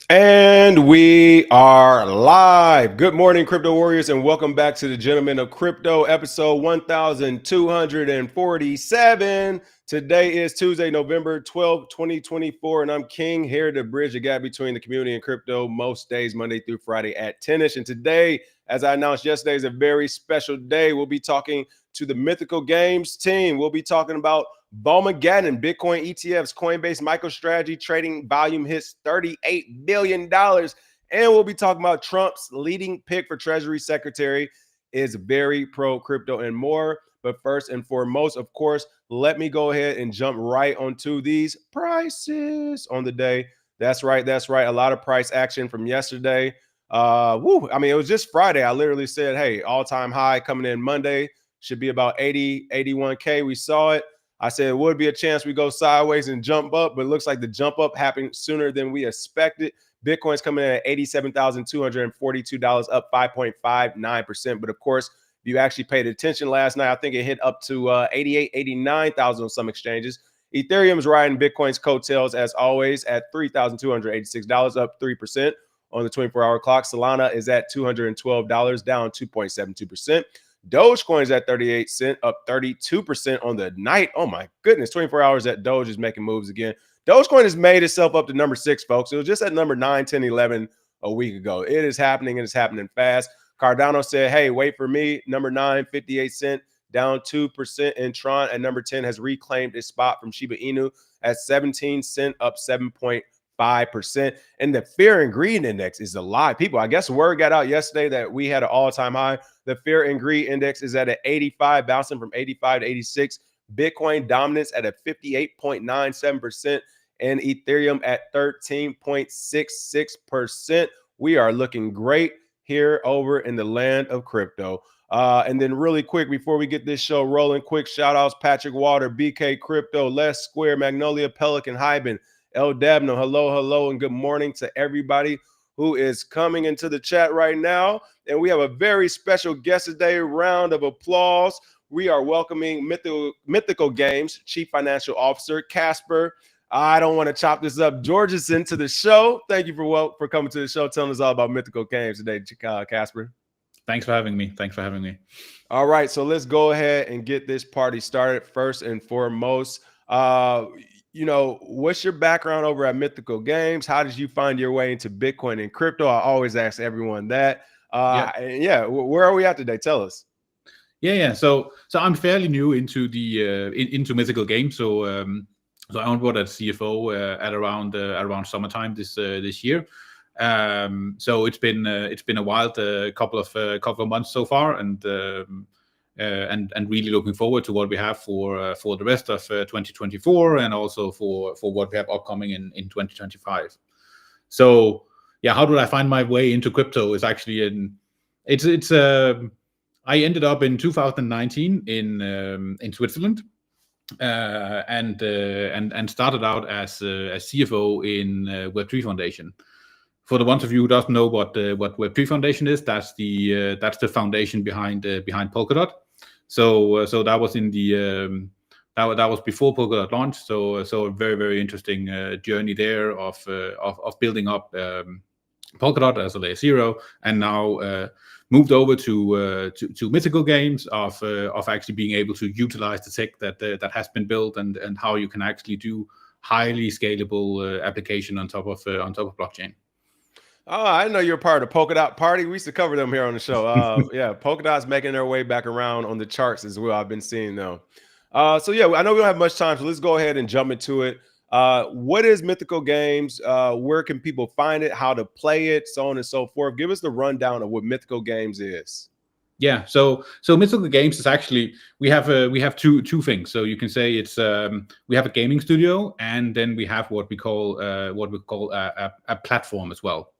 And we are live. Good morning, Crypto Warriors, and welcome back to the Gentlemen of Crypto, episode 1247. Today is Tuesday, November 12th, 2024, and I'm King, here to bridge the gap between the community and crypto most days, Monday through Friday at 10ish. And today, as I announced yesterday, is a very special day. We'll be talking to the Mythical Games team. We'll be talking about Bowmageddon, Bitcoin ETFs, Coinbase MicroStrategy trading volume hits $38 billion. And we'll be talking about Trump's leading pick for Treasury Secretary is very pro crypto and more. But first and foremost, of course, let me go ahead and jump right onto these prices on the day. That's right. A lot of price action from yesterday. I mean, it was just Friday. I literally said, hey, all-time high coming in Monday should be about 81K. We saw it. I said it would be a chance we go sideways and jump up, but it looks like the jump up happened sooner than we expected. Bitcoin's coming in at $87,242, up 5.59%. But of course, if you actually paid attention last night, I think it hit up to 89,000 on some exchanges. Ethereum's riding Bitcoin's coattails as always at $3,286, up 3% on the 24-hour clock. Solana is at $212, down 2.72%. Dogecoin is at 38 cents, up 32% on the night. Oh my goodness, 24 hours that Doge is making moves again. Dogecoin has made itself up to number 6, folks. It was just at number 9, 10, 11 a week ago. It is happening, and it's happening fast. Cardano said, hey, wait for me. Number 9, 58 cents, down 2%. And Tron at number 10 has reclaimed its spot from Shiba Inu at 17 cents, up 7.5%. And the fear and greed index is a lot. People, I guess word got out yesterday that we had an all-time high. The fear and greed index is at an 85, bouncing from 85 to 86. Bitcoin dominance at a 58.97%, and Ethereum at 13.66%. We are looking great here over in the land of crypto. And then really quick, before we get this show rolling, quick shout outs: Patrick Water, BK Crypto, Les Square, Magnolia Pelican, Hyben, El Dabno. Hello, and good morning to everybody who is coming into the chat right now. And we have a very special guest today. Round of applause. We are welcoming Mythical Games Chief Financial Officer Casper. I don't want to chop this up, Georgeson, to the show. Thank you for coming to the show, telling us all about Mythical Games today, Casper. Thanks for having me. All right, so let's go ahead and get this party started. First and foremost, what's your background over at Mythical Games? How did you find your way into Bitcoin and crypto? I always ask everyone that. Where are we at today? Tell us. Yeah. So I'm fairly new into the into Mythical Games. So I onboarded as CFO at around summertime this year. So it's been a wild couple of months so far, and really looking forward to what we have for the rest of 2024, and also for what we have upcoming in 2025. So yeah, how did I find my way into crypto? Is actually I ended up in 2019 in Switzerland, and started out as CFO in Web3 Foundation. For the ones of you who doesn't know what Web3 Foundation is, that's the foundation behind Polkadot. So that was in the that was before Polkadot launched. So a very, very interesting journey there of building up Polkadot as a layer 0, and now moved over to Mythical Games of actually being able to utilize the tech that has been built, and how you can actually do highly scalable application on top of blockchain. Oh, I didn't know you were part of the PudguyParty. We used to cover them here on the show. Yeah, Polkadot's making their way back around on the charts as well. I've been seeing them. So yeah, I know we don't have much time, so let's go ahead and jump into it. What is Mythical Games? Where can people find it? How to play it? So on and so forth. Give us the rundown of what Mythical Games is. Yeah, so Mythical Games is actually, we have two things. So you can say it's we have a gaming studio, and then we have what we call a platform as well.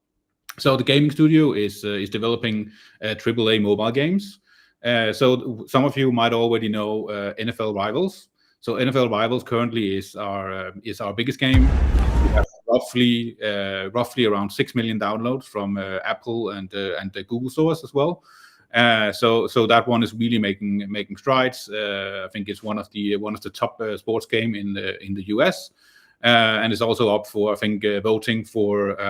So the gaming studio is developing AAA mobile games. So some of you might already know NFL.Rivals. So NFL.Rivals currently is our biggest game. We have roughly around 6 million downloads from Apple and the Google stores as well. So that one is really making strides. I think it's one of the top sports game in the US. and it's also up for, I think, voting for.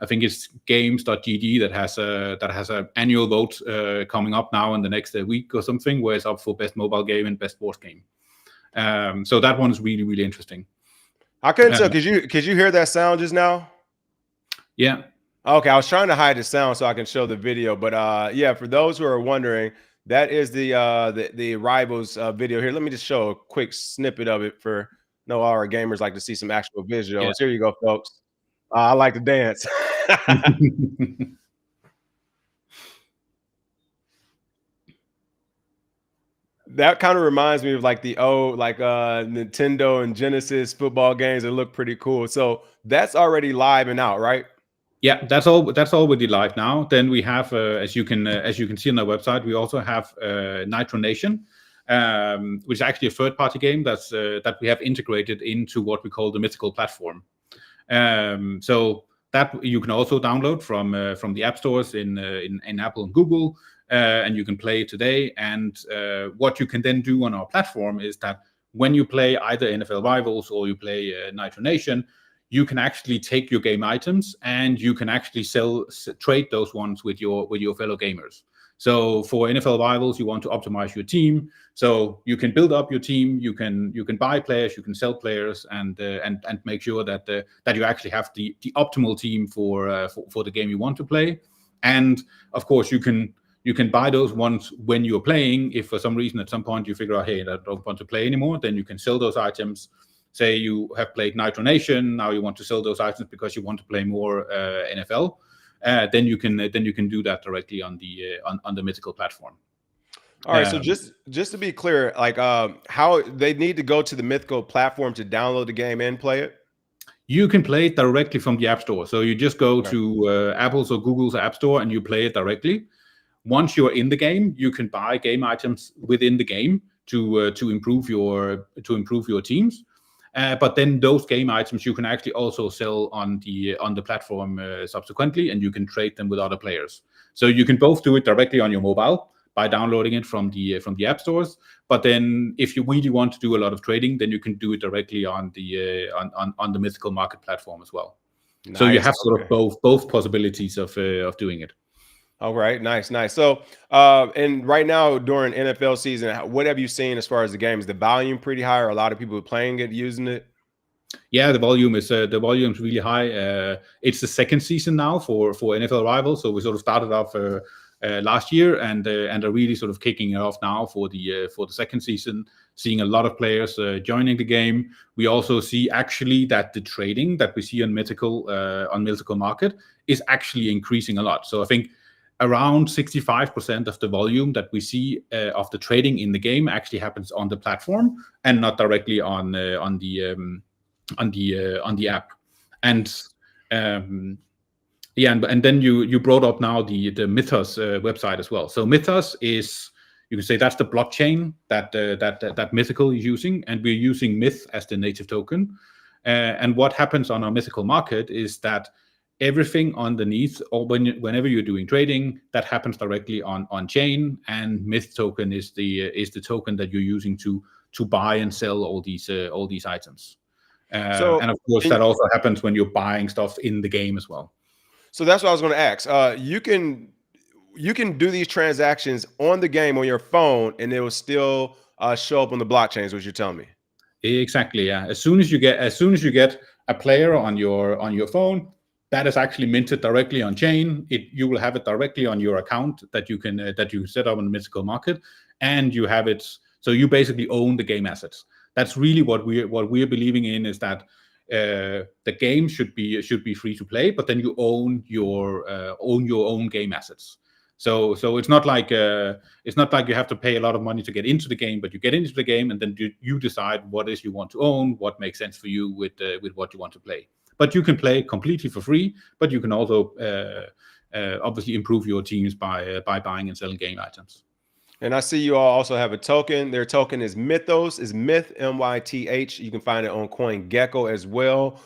I think it's games.gd that has an annual vote coming up now in the next week or something, where it's up for best mobile game and best sports game. So that one is really, really interesting. I couldn't tell. Could you hear that sound just now? Yeah. Okay, I was trying to hide the sound so I can show the video, but yeah, for those who are wondering, that is the Rivals video here. Let me just show a quick snippet of it for all our gamers like to see some actual visuals. Yeah. Here you go, folks. I like to dance. That kind of reminds me of like the old Nintendo and Genesis football games that look pretty cool. So that's already live and out, right? Yeah, that's already live now. Then we have, as you can see on our website, we also have Nitro Nation, which is actually a third-party game that we have integrated into what we call the Mythical platform. So that you can also download from the app stores in Apple and Google, and you can play it today. And what you can then do on our platform is that when you play either NFL.Rivals or you play Nitro Nation, you can actually take your game items and you can actually trade those ones with your fellow gamers. So for NFL.Rivals, you want to optimize your team, so you can build up your team. You can buy players, you can sell players, and make sure that you actually have the optimal team for the game you want to play. And of course, you can buy those ones when you're playing. If for some reason at some point you figure out, hey, I don't want to play anymore, then you can sell those items. Say you have played Nitro Nation, now you want to sell those items because you want to play more NFL. Then you can do that directly on the Mythical platform. All right. So just to be clear, like how they need to go to the Mythical platform to download the game and play it? You can play it directly from the App Store. So you just go to Apple's or Google's App Store and you play it directly. Once you're in the game, you can buy game items within the game to improve your teams. But then those game items you can actually also sell on the platform subsequently, and you can trade them with other players. So you can both do it directly on your mobile by downloading it from the app stores. But then if you really want to do a lot of trading, then you can do it directly on the Mythical.market platform as well. Nice. So you have sort of both possibilities of doing it. All right, nice. So, and right now during NFL season, what have you seen as far as the game? Is the volume pretty high? Or a lot of people playing it, using it? Yeah, the volume is really high. It's the second season now for NFL.Rivals. So we sort of started off last year and are really sort of kicking it off now for the second season. Seeing a lot of players joining the game. We also see actually that the trading that we see on Mythical.market is actually increasing a lot. So I think around 65% of the volume that we see of the trading in the game actually happens on the platform and not directly on the app. And and then you brought up now the Mythos website as well. So Mythos is, you can say, that's the blockchain that Mythical is using, and we're using Myth as the native token. And what happens on our Mythical market is that everything underneath, or whenever you're doing trading, that happens directly on chain, and Myth token is the token that you're using to buy and sell all these items. And of course, that also happens when you're buying stuff in the game as well. So that's what I was going to ask. You can do these transactions on the game on your phone, and it will still show up on the blockchain, is what you're telling me. Exactly. Yeah. As soon as you get a player on your phone, that is actually minted directly on chain. You will have it directly on your account that you set up on the Mythical market, and you have it. So you basically own the game assets. That's really what we're believing in, is that the game should be free to play, but then you own your own game assets. So it's not like you have to pay a lot of money to get into the game, but you get into the game and then you decide what is you want to own, what makes sense for you with what you want to play. But you can play completely for free, but you can also obviously improve your teams by buying and selling game items. And I see you all also have a token. Their token is Mythos, is Myth, MYTH. You can find it on CoinGecko as well.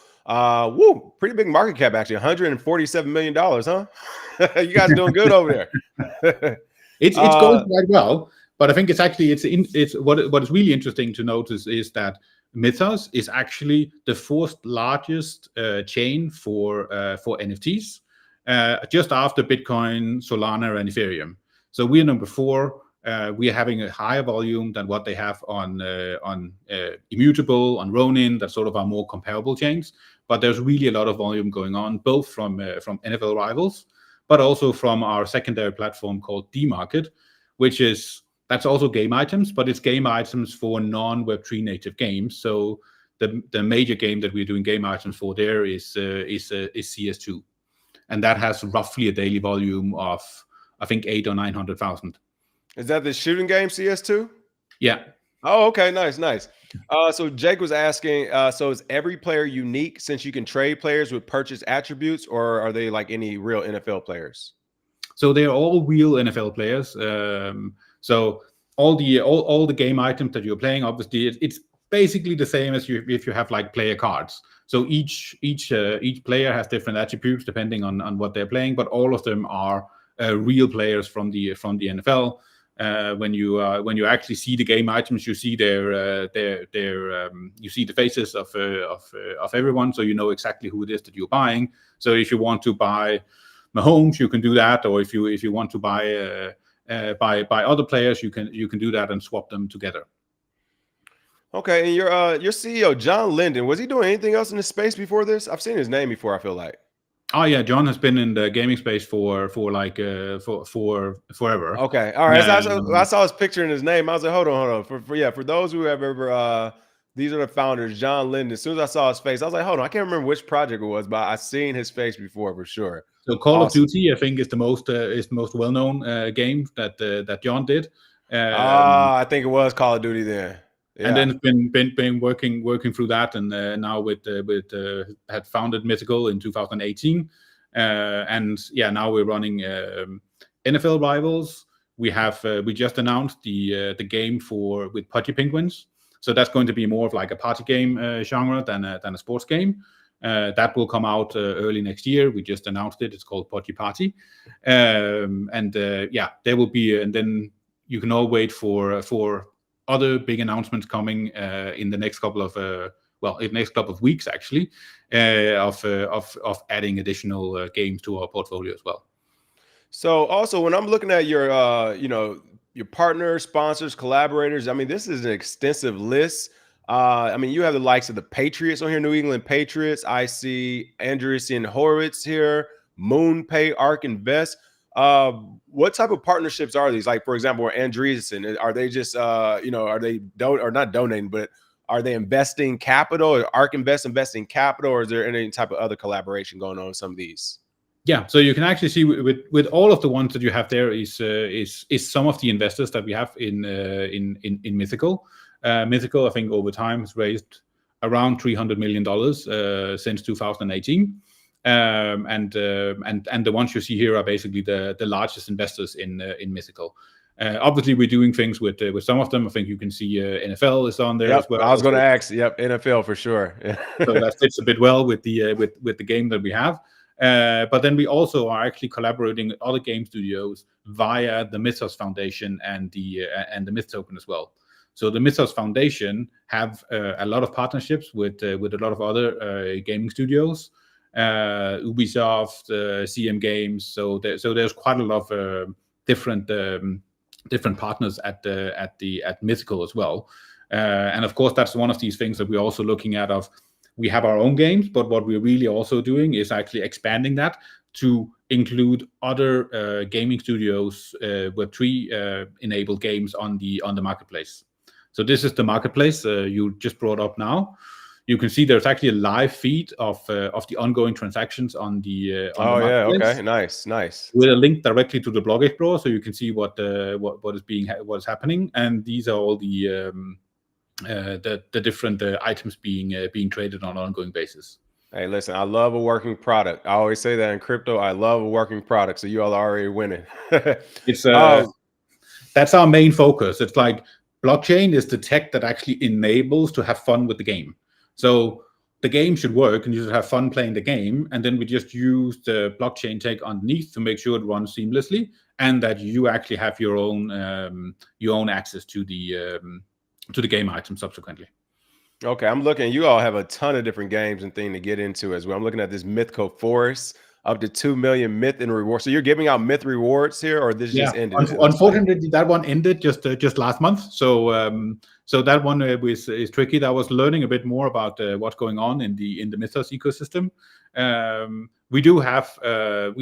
Pretty big market cap, actually, $147 million, huh? You guys doing good over there. It's going quite well, but I think it's what is really interesting to notice is that Mythos is actually the fourth largest chain for NFTs, just after Bitcoin, Solana, and Ethereum. So we're number 4. We are having a higher volume than what they have on Immutable, on Ronin, that sort of are more comparable chains. But there's really a lot of volume going on, both from NFLRivals, but also from our secondary platform called TGOC, that's also game items, but it's game items for non-Web3 native games. So the major game that we're doing game items for there is CS2, and that has roughly a daily volume of, I think, 800,000 or 900,000. Is that the shooting game CS2? Yeah. Oh, okay, nice. So Jake was asking, so is every player unique since you can trade players with purchase attributes, or are they like any real NFL players? So they're all real NFL players. So all the game items that you're playing, obviously, it's basically the same as if you have like player cards. So each player has different attributes depending on what they're playing, but all of them are real players from the NFL. When you actually see the game items, you see you see the faces of everyone, so you know exactly who it is that you're buying. So if you want to buy Mahomes, you can do that, or if you want to buy other players, you can do that and swap them together. Okay, and your CEO John Linden, was he doing anything else in the space before this? I've seen his name before, I feel like. Oh yeah, John has been in the gaming space for forever. Okay, all right. I saw his picture and his name. I was like, hold on. For those who have ever, these are the founders, John Linden. As soon as I saw his face, I was like, hold on, I can't remember which project it was, but I've seen his face before for sure. So Call of Duty, I think, is the most well-known game that John did. I think it was Call of Duty then. Yeah. And then been working through that, and now had founded Mythical in 2018, and yeah, now we're running NFLRivals. We just announced the game with Pudgy Penguins, so that's going to be more of like a party game genre than a sports game. That will come out early next year. We just announced it. It's called PudguyParty, and there will be, and then you can all wait for other big announcements coming in the next couple of weeks, actually, of adding additional games to our portfolio as well. So also, when I'm looking at your your partners, sponsors, collaborators, I mean, this is an extensive list. I mean, you have the likes of the Patriots on here, New England Patriots. I see Andreessen Horowitz here, MoonPay, Ark Invest. What type of partnerships are these? Like, for example, Andreessen, are they just are they not donating, but are they investing capital? Or Ark Invest investing capital, or is there any type of other collaboration going on with some of these? Yeah, so you can actually see with all of the ones that you have there is some of the investors that we have in Mythical. Mythical, I think, over time has raised around $300 million since 2018. And the ones you see here are basically the largest investors in Mythical. Obviously, we're doing things with some of them. I think you can see NFL is on there as well. I was going to ask. Yep, NFL for sure. So that fits a bit well with the game that we have. But then we also are actually collaborating with other game studios via the Mythos Foundation and the Myth Token as well. So the Mythos Foundation have a lot of partnerships with a lot of other gaming studios. Ubisoft, CM Games. So there's quite a lot of different partners at Mythical as well. And of course, that's one of these things that we're also looking at. We have our own games, but what we're really also doing is actually expanding that to include other gaming studios, Web3 enabled games on the marketplace. So this is the marketplace you just brought up now. You can see there's actually a live feed of the ongoing transactions on the marketplace. Okay, nice. With a link directly to the Blog Explorer, so you can see what is happening, and these are all the different items being traded on an ongoing basis. Hey, listen, I love a working product. I always say that in crypto. I love a working product. So you all are already winning. It's that's our main focus. It's like blockchain is the tech that actually enables to have fun with the game. So the game should work and you should have fun playing the game. And then we just use the blockchain tech underneath to make sure it runs seamlessly and that you actually have your own access to the game item subsequently. Okay, I'm looking. You all have a ton of different games and things to get into as well. I'm looking at this Mythical Forest, up to 2 million myth and rewards. So you're giving out myth rewards here, or this Yeah, just ended? It looks like. unfortunately, that one ended just last month. So that one is tricky. I was learning a bit more about what's going on in the Mythos ecosystem. We do have a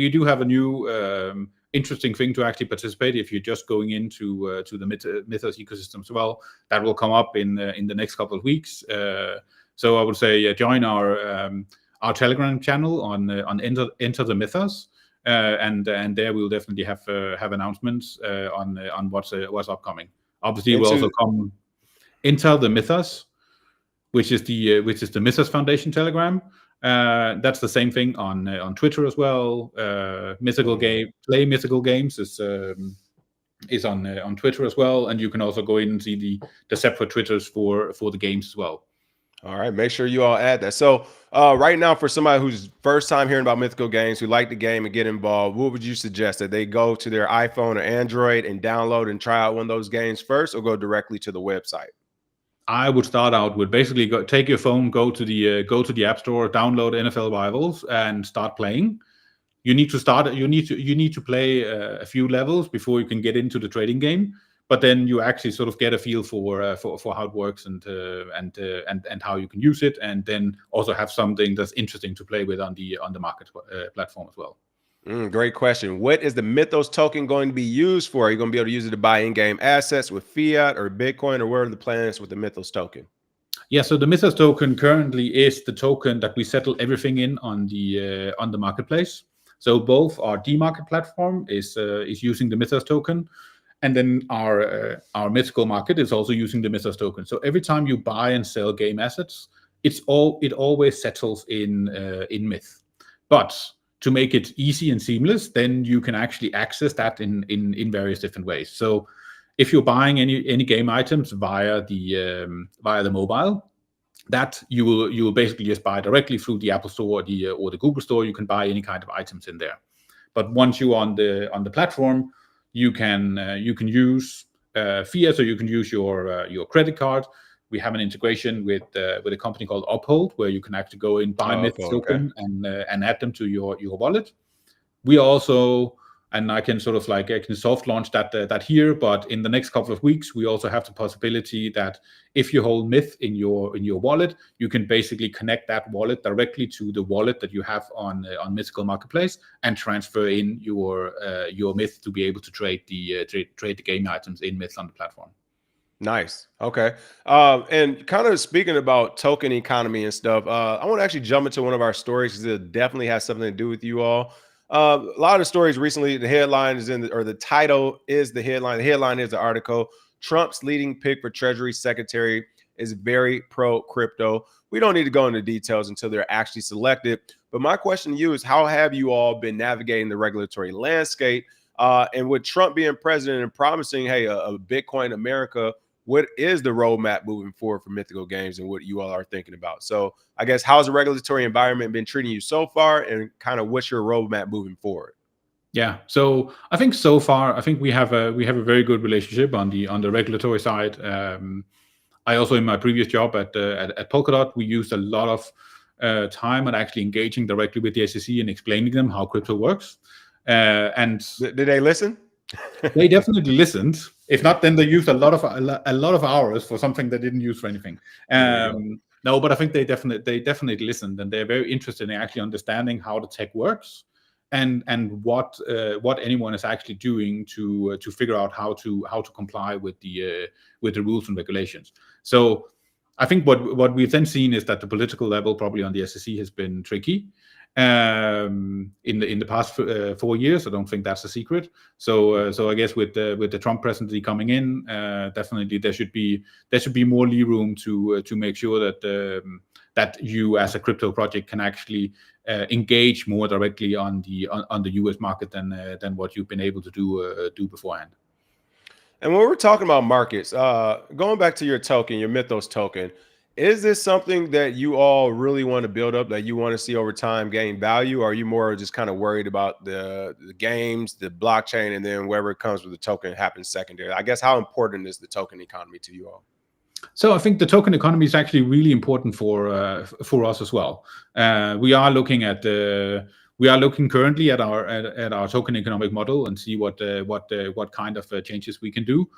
new interesting thing to actually participate if you're just going into to the Mythos ecosystem as well. That will come up in the next couple of weeks. So I would say join our Telegram channel on EnterTheMythos. And there we'll definitely have announcements on what's upcoming. Obviously, we'll also come EnterTheMythos, which is the Mythos Foundation Telegram. That's the same thing on Twitter as well. PlayMythical Games is on Twitter as well, and you can also go in and see the separate Twitters for the games as well. All right, make sure you all add that. So right now, for somebody who's first time hearing about Mythical Games, who like the game and get involved, what would you suggest? That they go to their iPhone or Android and download and try out one of those games first, or go directly to the website? I would start out with basically take your phone, go to the App Store, download NFLRivals, and start playing. You need to play a few levels before you can get into the trading game. But then you actually sort of get a feel for how it works and how you can use it, and then also have something that's interesting to play with on the market platform as well. Great question. What is the Mythos token going to be used for? Are you going to be able to use it to buy in-game assets with fiat or Bitcoin, or what are the plans with the Mythos token? Yeah, so the Mythos token currently is the token that we settle everything in on the marketplace. So both our DMarket platform is using the Mythos token, and then our Mythical market is also using the Mythos token. So every time you buy and sell game assets, it always settles in Myth. But to make it easy and seamless, then you can actually access that in various different ways. So if you're buying any game items via the mobile, that you will basically just buy directly through the Apple Store or the Google Store. You can buy any kind of items in there. But once you're on the platform, you can use fiat, so you can use your credit card. We have an integration with a company called Uphold, where you can actually go in, buy Mythos token, and add them to your wallet. We also, and I can sort of I can soft launch that here, but in the next couple of weeks, we also have the possibility that if you hold Myth in your wallet, you can basically connect that wallet directly to the wallet that you have on Mythical Marketplace and transfer in your Myth to be able to trade the game items in Myth on the platform. Nice. Okay. And kind of speaking about token economy and stuff, I want to actually jump into one of our stories because it definitely has something to do with you all. A lot of stories recently, the headline is the title is the headline. The headline is the article. Trump's leading pick for Treasury Secretary is very pro crypto. We don't need to go into details until they're actually selected. But my question to you is, how have you all been navigating the regulatory landscape? And with Trump being president and promising, hey, a Bitcoin America, what is the roadmap moving forward for Mythical Games and what you all are thinking about? So I guess, how's the regulatory environment been treating you so far, and kind of what's your roadmap moving forward? Yeah, so I think so far, I think we have a very good relationship on the regulatory side. I also, in my previous job at Polkadot, we used a lot of time on actually engaging directly with the SEC and explaining them how crypto works. And did they listen? They definitely listened. If not, then they used a lot of hours for something they didn't use for anything. No, but I think they definitely listened, and they're very interested in actually understanding how the tech works, and what anyone is actually doing to figure out how to comply with the rules and regulations. So I think what we've then seen is that the political level, probably on the SEC, has been tricky in the past 4 years. I don't think that's a secret. So I guess with the Trump presidency coming in, definitely there should be more lee room to make sure that you as a crypto project can actually engage more directly on the US market than what you've been able to do beforehand. And when we're talking about markets, going back to your token, your Mythos token, is this something that you all really want to build up, that you want to see over time gain value? Or are you more just kind of worried about the games, the blockchain, and then wherever it comes with the token happens secondary? I guess, how important is the token economy to you all? So I think the token economy is actually really important for us as well. We are looking currently at our token economic model and see what kind of changes we can do.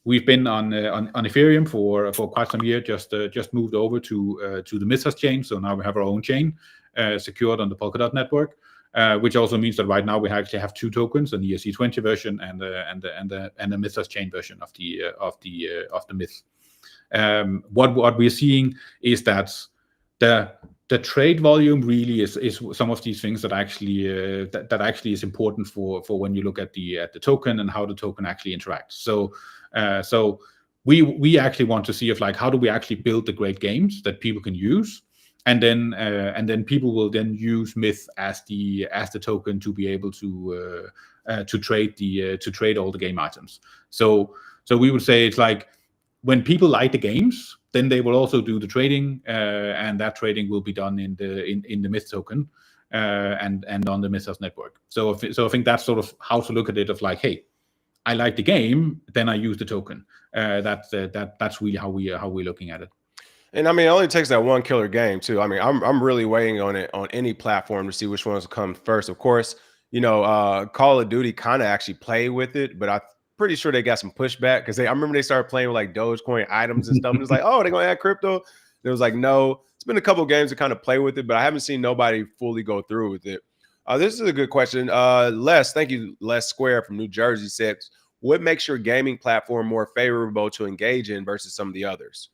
We've been on Ethereum for quite some years. Just moved over to the Mythos chain, so now we have our own chain secured on the Polkadot network. Which also means that right now we actually have two tokens, an ERC20 version and a Mythos chain version of the Myth. What we're seeing is that the trade volume really is some of these things that actually is important for when you look at the token and how the token actually interacts. So we actually want to see if, like, how do we actually build the great games that people can use. And then people will then use Myth as the token to be able to trade all the game items. So we would say it's like when people like the games, then they will also do the trading, and that trading will be done in the Myth token and on the Mythos network. So I think that's sort of how to look at it. Of like, hey, I like the game, then I use the token. That's really how we're looking at it. And I mean, it only takes that one killer game too. I mean, I'm really waiting on it on any platform to see which ones will come first. Of course, Call of Duty kind of actually play with it, but I'm pretty sure they got some pushback because I remember they started playing with like Dogecoin items and stuff. And it's like, oh, they're gonna add crypto. And it was like, no. It's been a couple of games to kind of play with it, but I haven't seen nobody fully go through with it. This is a good question. Les, thank you. Les Square from New Jersey says, what makes your gaming platform more favorable to engage in versus some of the others?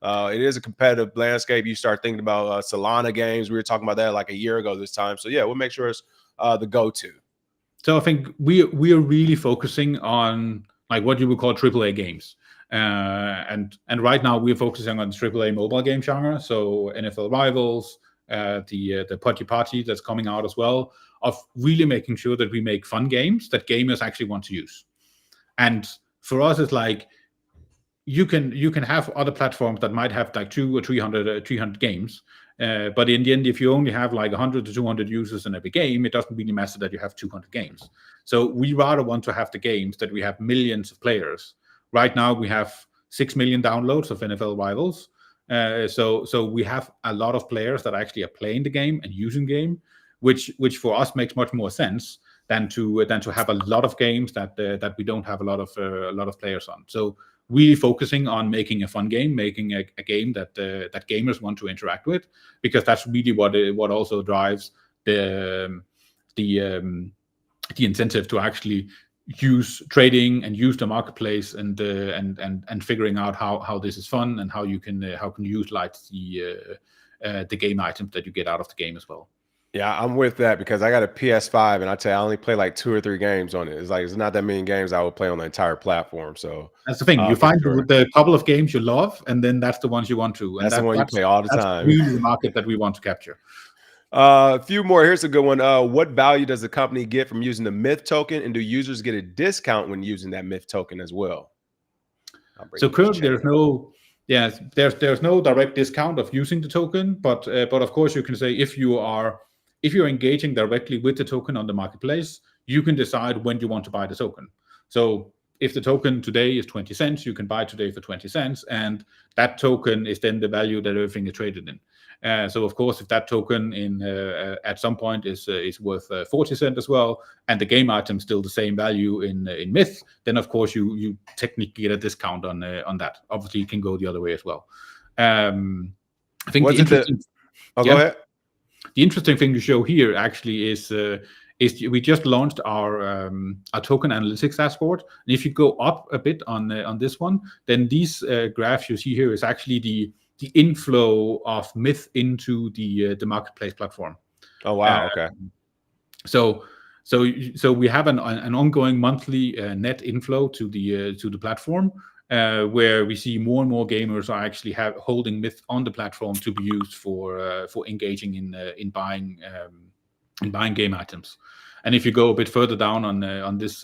It is a competitive landscape. You start thinking about Solana games. We were talking about that like a year ago this time. So yeah, we'll make sure it's the go-to. So I think we are really focusing on like what you would call AAA games, and right now we're focusing on AAA mobile game genre. So NFLRivals, the PudguyParty that's coming out as well, of really making sure that we make fun games that gamers actually want to use. And for us, it's like, you can have other platforms that might have like 200 or 300 games, but in the end, if you only have like 100 to 200 users in every game, it doesn't really matter that you have 200 games. So we rather want to have the games that we have millions of players. Right now, we have 6 million downloads of NFLRivals. So we have a lot of players that actually are playing the game and using the game, which for us makes much more sense than to have a lot of games that we don't have a lot of players on. So really focusing on making a fun game, making a game that gamers want to interact with, because that's really what also drives the incentive to actually use trading and use the marketplace and figuring out how this is fun and how you can utilize the game items that you get out of the game as well. Yeah, I'm with that because I got a PS5 and I tell you, I only play like 2 or 3 games on it. It's like, it's not that many games I would play on the entire platform. So that's the thing. You find the couple of games you love, and then that's the ones you want to. And that's the one you play all the time. That's really the market that we want to capture. A few more. Here's a good one. What value does the company get from using the Myth token, and do users get a discount when using that Myth token as well? So currently there's no direct discount of using the token, but of course you can say if you're engaging directly with the token on the marketplace, you can decide when you want to buy the token. So if the token today is 20 cents, you can buy today for 20 cents, and that token is then the value that everything is traded in. So of course, if that token at some point is worth 40 cents as well, and the game item is still the same value in Myth, then of course you technically get a discount on that. Obviously, it can go the other way as well. I think go ahead. The interesting thing to show here actually is we just launched our token analytics dashboard. And if you go up a bit on this one, then these graphs you see here is actually the inflow of Myth into the marketplace platform. Oh wow! Okay. So we have an ongoing monthly net inflow to the platform, where we see more and more gamers are actually holding Myth on the platform to be used for engaging in buying game items. And if you go a bit further down on this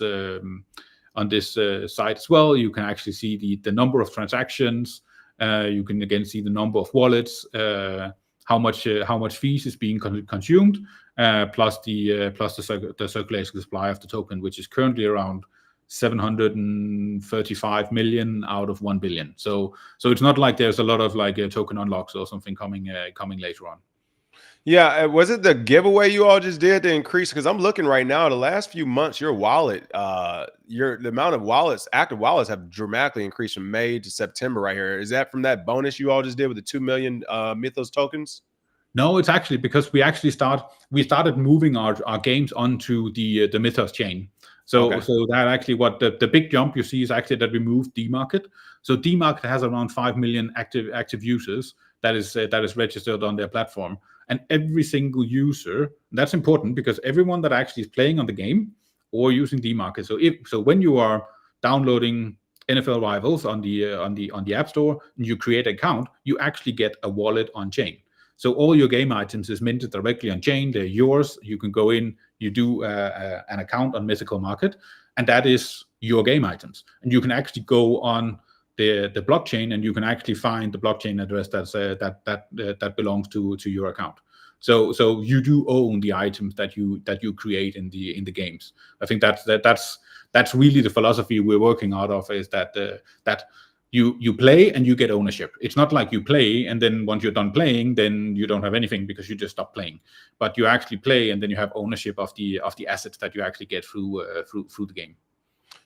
site as well, you can actually see the number of transactions. You can again see the number of wallets, how much fees is being consumed, plus the circulation supply of the token, which is currently around 735 million out of 1 billion. So it's not like there's a lot of like token unlocks or something coming later on. Yeah, was it the giveaway you all just did to increase? Because I'm looking right now, the last few months, your wallet, the amount of active wallets have dramatically increased from May to September right here. Is that from that bonus you all just did with the 2 million Mythos tokens? No, it's actually because we started moving our games onto the Mythos chain. So that actually what the big jump you see is actually that we moved DMarket. So DMarket has around 5 million active users that is registered on their platform. And every single user, that's important because everyone that actually is playing on the game or using DMarket. So when you are downloading NFL.Rivals on the App Store and you create an account, you actually get a wallet on chain. So all your game items is minted directly on chain. They're yours. You can go in, you do an account on Mythical.market, and that is your game items. And you can actually go on the blockchain, and you can actually find the blockchain address that belongs to your account. So you do own the items that you create in the games. I think that's really the philosophy we're working out of, is that you play and you get ownership. It's not like you play and then once you're done playing, then you don't have anything because you just stop playing. But you actually play and then you have ownership of the assets that you actually get through the game.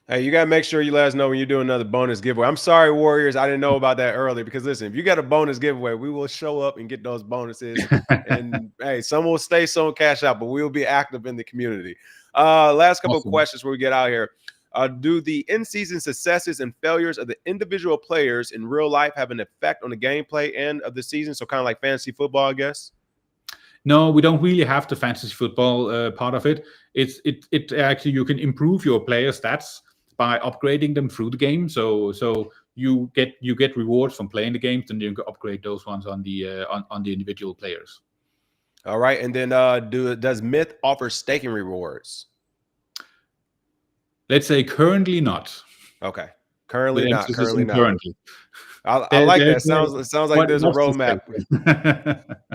Hey, you got to make sure you let us know when you do another bonus giveaway. I'm sorry, Warriors, I didn't know about that earlier, because listen, if you got a bonus giveaway, we will show up and get those bonuses. And hey, some will stay, some will cash out, but we will be active in the community. Last couple of questions before we get out here. Do the in-season successes and failures of the individual players in real life have an effect on the gameplay end of the season? So kind of like fantasy football, I guess. No, we don't really have the fantasy football part of it. It actually, you can improve your player stats by upgrading them through the game. So you get rewards from playing the games, and you can upgrade those ones on the individual players. All right, and then does Myth offer staking rewards? Let's say currently not. Okay, currently not. Currently not. Currently. I like that. It sounds like there's a roadmap.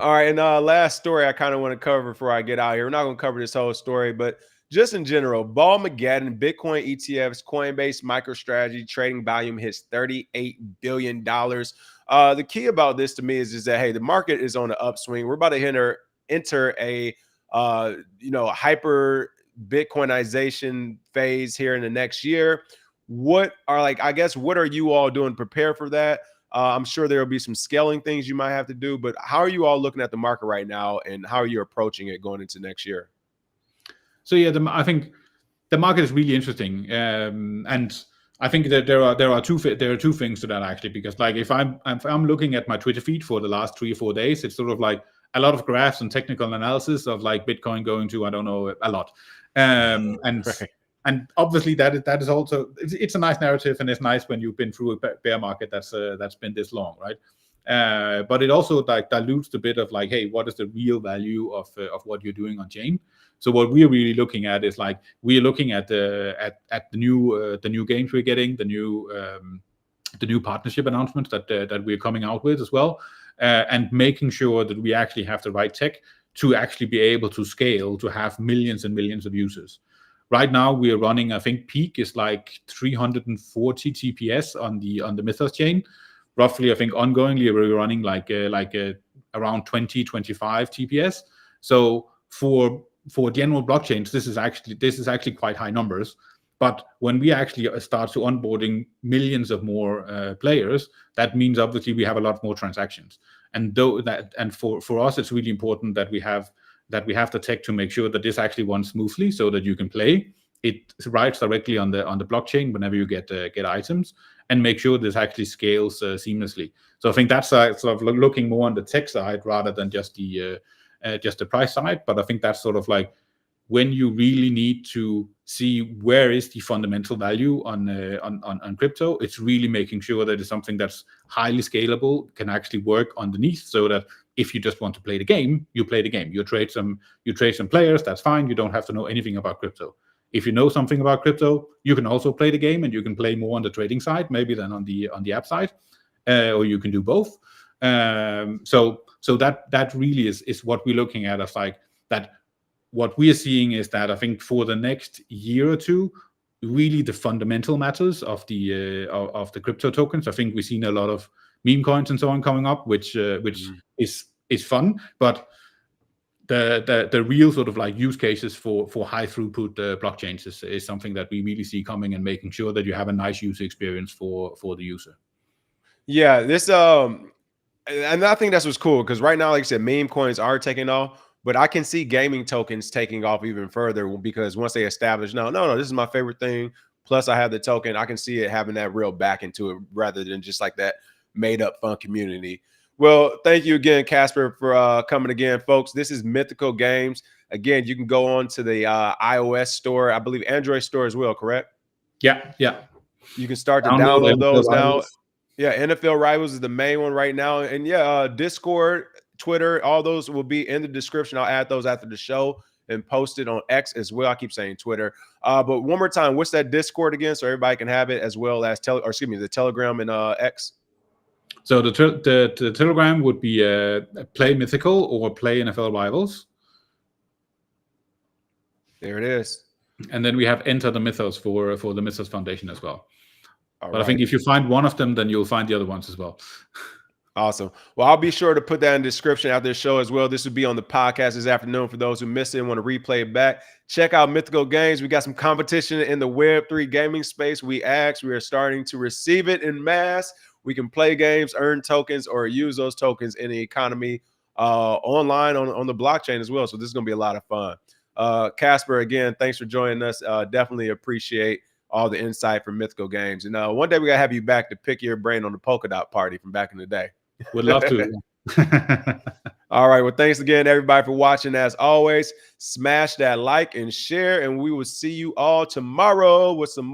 All right, and last story I kind of want to cover before I get out here. We're not going to cover this whole story, but just in general, Ballmageddon, Bitcoin ETFs, Coinbase, MicroStrategy trading volume hits $38 billion. The key about this to me is that, hey, the market is on the upswing. We're about to enter a hyper Bitcoinization phase here in the next year. What are you all doing to prepare for that? I'm sure there will be some scaling things you might have to do, but how are you all looking at the market right now, and how are you approaching it going into next year? So yeah, I think the market is really interesting, and I think that there are two things to that actually, because like if I'm looking at my Twitter feed for the last 3 or 4 days, it's sort of like a lot of graphs and technical analysis of like Bitcoin going to, I don't know, a lot, and right. And obviously that is also, it's a nice narrative, and it's nice when you've been through a bear market that's been this long, right? But it also like dilutes the bit of like, hey, what is the real value of what you're doing on chain? So what we're really looking at is like, we're looking at the new games we're getting, the new partnership announcements that we're coming out with as well, and making sure that we actually have the right tech to actually be able to scale to have millions and millions of users. Right now we are running, I think peak is like 340 TPS on the Mythos chain. Roughly, I think ongoingly we're running like around 20-25 TPS. So for general blockchains, this is actually quite high numbers. But when we actually start to onboarding millions of more players, that means obviously we have a lot more transactions. And for us, it's really important that we have the tech to make sure that this actually runs smoothly, so that you can play. It writes directly on the blockchain whenever you get items, and make sure this actually scales seamlessly. So I think that's sort of looking more on the tech side rather than just the price side. But I think that's sort of like when you really need to see where is the fundamental value on crypto. It's really making sure that it's something that's highly scalable, can actually work underneath, so that if you just want to play the game, you play the game. You trade some players, that's fine. You don't have to know anything about crypto. If you know something about crypto, you can also play the game, and you can play more on the trading side maybe than on the app side, or you can do both. So that really is what we're looking at as like that. What we are seeing is that I think for the next year or two, really the fundamental matters of the crypto tokens. I think we've seen a lot of meme coins and so on coming up, which is fun, but the real sort of like use cases for high throughput blockchains is something that we really see coming, and making sure that you have a nice user experience for the user. Yeah, this and I think that's what's cool, because right now, like I said, meme coins are taking off, but I can see gaming tokens taking off even further, because once they establish, no, this is my favorite thing. Plus, I have the token. I can see it having that real back into it, rather than just like that made up fun community. Well, thank you again, Casper, for coming again, folks. This is Mythical Games. Again, you can go on to the iOS store, I believe Android store as well, correct? Yeah. You can start to download those now. Yeah, NFL Rivals is the main one right now. And yeah, Discord, Twitter, all those will be in the description. I'll add those after the show and post it on X as well. I keep saying Twitter. But one more time, what's that Discord again, so everybody can have it, as well as the Telegram and X? So the Telegram would be PlayMythical or PlayNFLRivals. There it is. And then we have EnterTheMythos for the Mythos Foundation as well. All but right. I think if you find one of them, then you'll find the other ones as well. Awesome. Well, I'll be sure to put that in the description after the show as well. This will be on the podcast this afternoon for those who missed it and want to replay it back. Check out Mythical Games. We got some competition in the Web3 gaming space. We are starting to receive it in mass. We can play games, earn tokens, or use those tokens in the economy online on the blockchain as well. So this is going to be a lot of fun. Casper, again, thanks for joining us. Definitely appreciate all the insight from Mythical Games. And one day we got to have you back to pick your brain on the PolkadotParty from back in the day. Would love to. All right. Well, thanks again, everybody, for watching. As always, smash that like and share, and we will see you all tomorrow with some more.